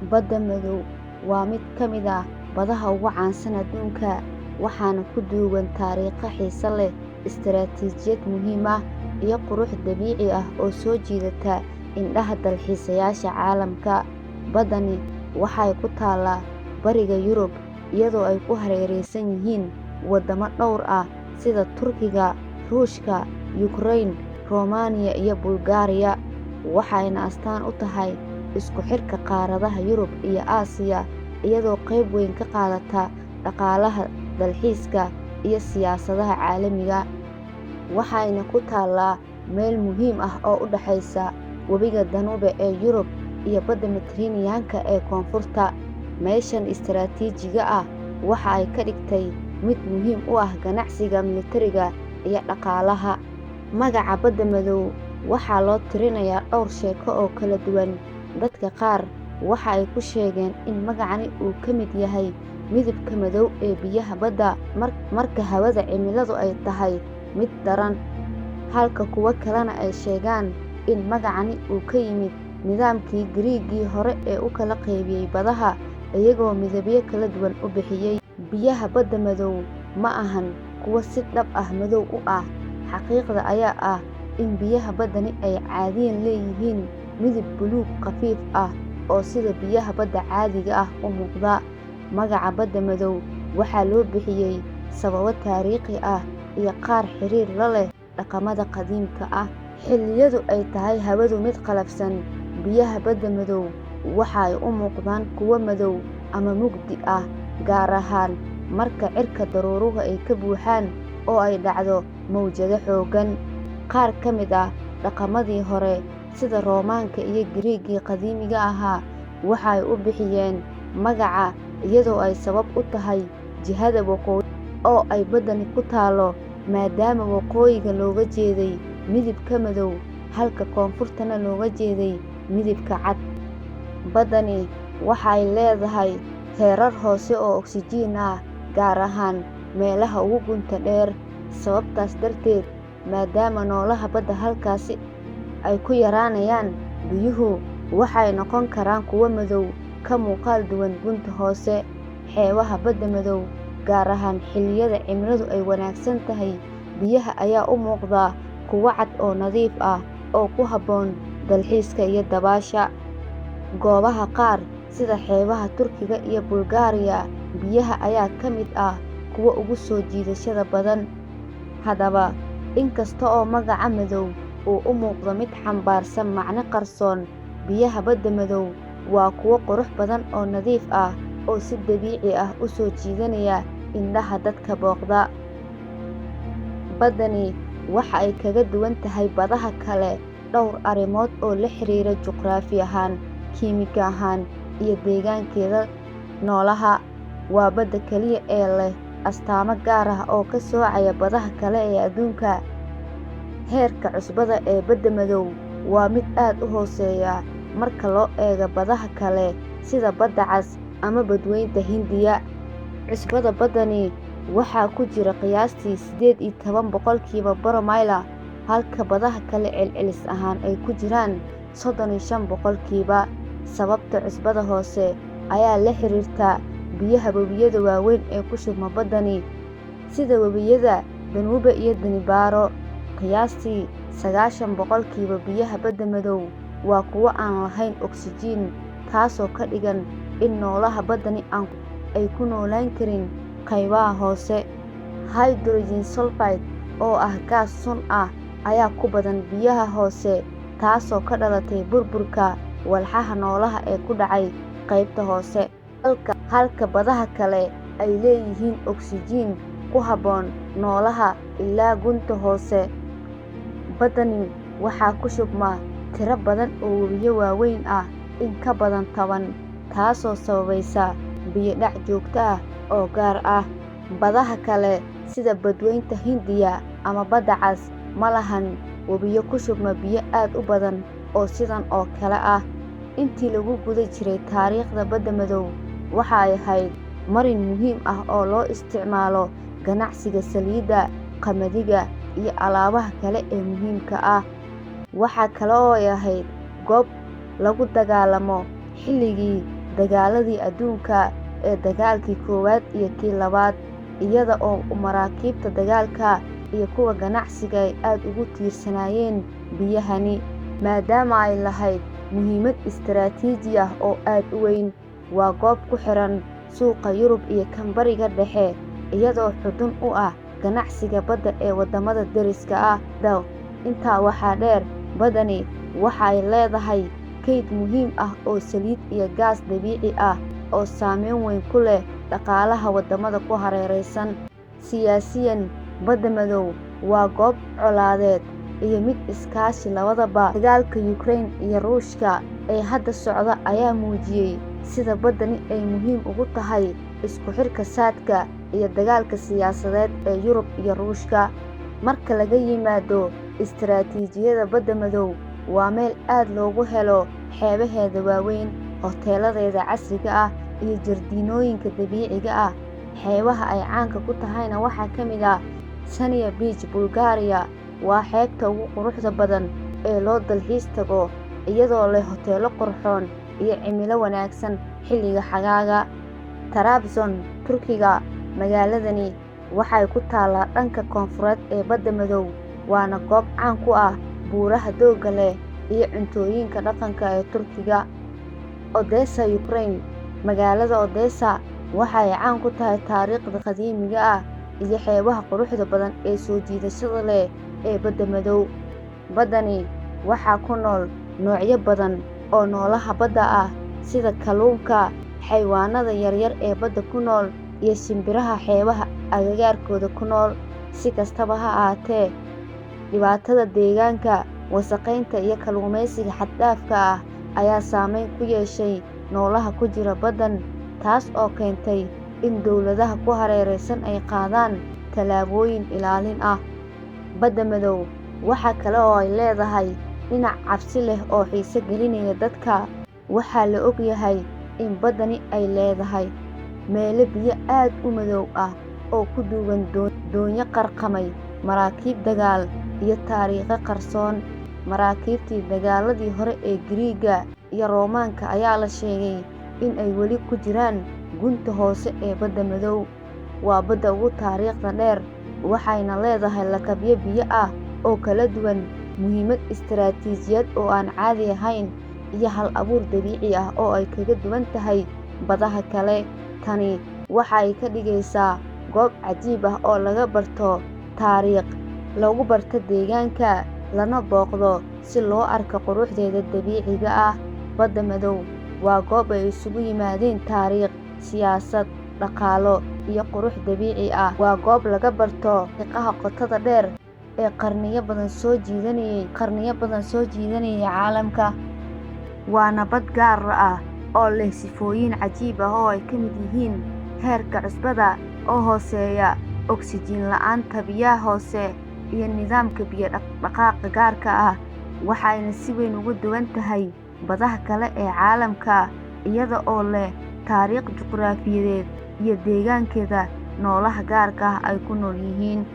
Badda Madow waa mid ka mid ah badaha ugu caansan adduunka, waxaana ku duugan taariikho xiiso leh, istaraatiijiyad muhiim ah, iyo qurux dabiici ah oo soo jiidata indhaha dalxiisayaasha caalamka. Baddani waxay ku taallaa bariga Yurub, iyadoo ay ku hareeraysan yihiin waddamo dhowr ah sida Turkiga, Ruushka, Ukraine, Romania iyo Bulgaariya, waxayna astaan u tahay isku xidhka qaaradaha Yurub iyo Aasiya, iyadoo qayb weyn ka qaadata dhaqaalaha dalxiiska iyo siyaasadaha caalamiga. Waxayna ku taallaa meel muhiim ah oo u dhaxaysa webiga Danube ee Yurub iyo badda Mediterranean-ka ee koonfurta. Meeshan istaraatiijiga ah waxa ay ka dhigtay mid muhiim u ah ganacsiga, militariga, iyo dhaqaalaha. Magaca Badda Madow waxaa loo tirinayaa dhowr sheeko oo kala duwan. Dadka qaar waxa ay ku sheegeen in magacani uu ka mid yahay midabka madow ee biyaha badda marka hawada cimiladu ay tahay mid daran, halka kuwo kalena ay sheegaan in magacani uu ka yimid nidaamkii Giriiggii hore ee u kala qaybiyay badaha, iyagoo midabyo kala duwan u bixiyay. Biyaha Badda Madow ma ahan kuwo si dhab ah madow u ah. Xaqiiqda ayaa ah in biyaha baddani ay caadiyan leeyihiin midab buluug khafiif ah oo sida biyaha badda caadiga ah u muuqda. Magaca Badda Madow waxaa loo bixiyay sababo taariikhi ah iyo qaar xiriir la leh dhaqamada qadiimka ah. Xilliyadu ay tahay hawadu mid qallafsan, biyaha Badda Madow waxay u muuqdaan kuwo madow ama mugdi ah, gaar ahaan marka cirka daruuruhu ay ka buuxaan oo ay dhacdo mowjado xooggan. Qaar ka mid ah dhaqamadii hore sida Roomaanka iyo Giriiggii qadiimiga ahaa waxay u bixiyeen magaca iyadoo ay sabab u tahay jihada waqooyi oo ay baddani ku taallo, maadaama waqooyiga looga jeeday midabka madow halka koonfurtana looga jeeday midabka cad. Baddani waxay leedahay heerar hoose oo oksijiin ah, gaar ahaan meelaha ugu gunta dheer. Sababtaas darteed, maadaama noolaha badda halkaasi ay ku yaraanayaan, biyuhu waxay noqon karaan kuwo madow ka muuqaal duwan gunta hoose. Xeebaha Badda Madow, gaar ahaan xilliyada cimiladu ay wanaagsan tahay, biyaha ayaa u muuqda kuwo cad oo nadiif ah oo ku habboon dalxiiska iyo dabaasha. Goobaha qaar sida xeebaha Turkiga iyo Bulgaariya, biyaha ayaa ka mid ah kuwa ugu soo jiidashada badan. Haddaba, inkasta oo magaca madow uu u muuqdo mid xambaarsan macne qarsoon, biyaha Badda Madow waa kuwo qurux badan oo nadiif ah oo si dabiici ah u soo jiidanaya indhaha dadka booqda. Baddani waxa ay kaga duwan tahay badaha kale dhowr arrimood oo la xiriira juqraafi ahaan, kiimiko ahaan, iyo deegaankeeda noolaha. Waa badda kaliya ee leh astaamo gaar ah oo ka soocaya badaha kale ee adduunka. Heerka cusbada ee Badda Madow waa mid aad u hooseeya marka loo eego badaha kale sida Badda Cas ama Badweynta Hindiya. Cusbada baddani waxaa ku jira qiyaastii 18 boqolkiiba boromayl, halka badaha kale celcelis ahaan ay ku jiraan 35 boqolkiiba. Sababta cusbada hoose ayaa la xiriirta biyaha webiyada waaweyn ee ku shubma baddani, sida webiyada Danube iyo Daniibaro. Qiyaastii 90 boqolkiiba biyaha Badda Madow waa kuwo aan lahayn oksijiin, taasoo ka dhigan in noolaha baddani ay ku noolaan karin qaybaha hoose. Hydrogen sulfide oo ah gaas sun ah ayaa ku badan biyaha hoose, taasoo ka dhalatay burburka walxaha noolaha ee ku dhacay qaybta hoose, halka badaha kale ay leeyihiin oksijiin ku habboon noolaha ilaa gunta hoose. Baddani waxaa ku shubma tiro badan oo webiyo waaweyn ah, in ka badan 10, taasoo sababaysa biyo dhac joogto ah oo gaar ah. Badaha kale sida Badweynta Hindiya ama Badda Cas ma lahan webiyo ku shubma biyo aad u badan oo sidan oo kale ah. Intii lagu guda jiray taariikhda Badda Madow, waxa ay ahayd marin muhiim ah oo loo isticmaalo ganacsiga saliidda, qamadiga, iyo alaabaha kale ee muhiimka ah. Waxa kale oo ay ahayd goob lagu dagaalamo xilligii dagaaladii adduunka ee dagaalkii koowaad iyo kii labaad, iyada oo maraakiibta dagaalka iyo kuwa ganacsiga ay aad ugu tiirsanaayeen biyahani, maadaama ay lahayd muhiimad istiraatiiji ah oo aad u weyn. Waa goob ku xiran suuqa Yurub iyo kan Bariga Dhexe, iyadoo xudun u ah ganacsiga badda ee waddamada deriska ah. Intaa waxaa dheer, baddani waxay leedahay kayd muhiim ah oo saliid iyo gaas dabiici ah oo saameyn weyn ku leh dhaqaalaha waddamada ku hareeraysan. Siyaasiyan, Badda Madow waa goob colaadeed iyo mid iskaashi labadaba. Dagaalka Ukraine iyo Ruushka ee hadda socda ayaa muujiyay sida baddani ay muhiim ugu tahay isku xirka saadka iyo dagaalka siyaasadeed ee Yurub iyo Ruushka. Marka laga yimaado istiraatiijiyadda, Badda Madow waa meel aad loogu helo xeebaheeda waaweyn, hoteeladeeda casriga ah, iyo jardiinooyinka dabiiciga ah. Xeebaha ay caanka ku tahayna waxaa ka mid ah Chania Beach, Bulgaria. Waa xeebta ugu quruxda badan ee loo dalxiis tago, iyadoo leh hoteelo qurxoon iyo cimilo wanaagsan xilliga xagaaga. Trabzon, Turkiga. Magaaladani waxay ku taallaa dhanka koonfureed ee Badda Madow, waana goob caan ku ah buuraha doogga leh iyo cuntooyinka dhaqanka ee Turkiga. Odessa, Ukraine. Magaalada Odessa waxay caan ku tahay taariikhda qadiimiga ah iyo xeebaha quruxda badan ee soo jiidashada leh ee Badda Madow. Baddani waxaa ku nool noocyo badan oo noolaha badda ah sida kalluunka, xayawaanada yaryar ee badda ku nool, iyo shimbiraha xeebaha agagaarkooda ku nool. Si kastaba ha ahaatee, dhibaatada deegaanka, wasakheynta iyo kalluumaysiga xad-dhaafka ah ayaa saameyn ku yeeshay noolaha ku jira baddan, taas oo keentay in dowladaha ku hareeraysan ay qaadaan tallaabooyin ilaalin ah. Badda Madow waxa kale oo ay leedahay dhinac cabsi leh oo xiiso gelinaya dadka. Waxaa la og yahay in baddani ay leedahay meelo biyo aad u madow ah oo ku duugan doonyo qarqamay, maraakiib dagaal, iyo taariikho qarsoon. Maraakiibtii dagaaladii hore ee Giriigga iyo Roomaanka ayaa la sheegay in ay weli ku jiraan gunta hoose ee Badda Madow. Waa badda ugu taariikhda dheer, waxayna leedahay lakabyo biyo ah oo kala duwan, muhiimad istiraatiijiyad oo aan caadi ahayn, iyo hal-abuur dabiici ah oo ay kaga duwan tahay badaha kale. Tani waxay ka dhigaysaa goob cajiib ah oo laga barto taariikh, lagu barto deegaanka, lana booqdo si loo arko quruxdeeda dabiiciga ah. Badda Madow waa goob ay isugu yimaadeen taariikh, siyaasad, dhaqaalo, iyo qurux dabiici ah. Waa goob laga barto taariikhaha qotada dheer ee qarniyo badan soo jiidanayay caalamka. Waana bad gaar ah oo leh sifooyin cajiib ah oo ay ka mid yihiin heerka cusbada oo hooseeya, oksijiin la'aanta biyaha hoose, iyo nidaamka biyo dhaqdhaqaaqa gaarka ah. Waxayna si weyn uga duwan tahay badaha kale ee caalamka, iyada oo leh taariikh juqraafiyeed iyo deegaankeeda noolaha gaarka ah ay ku nool yihiin.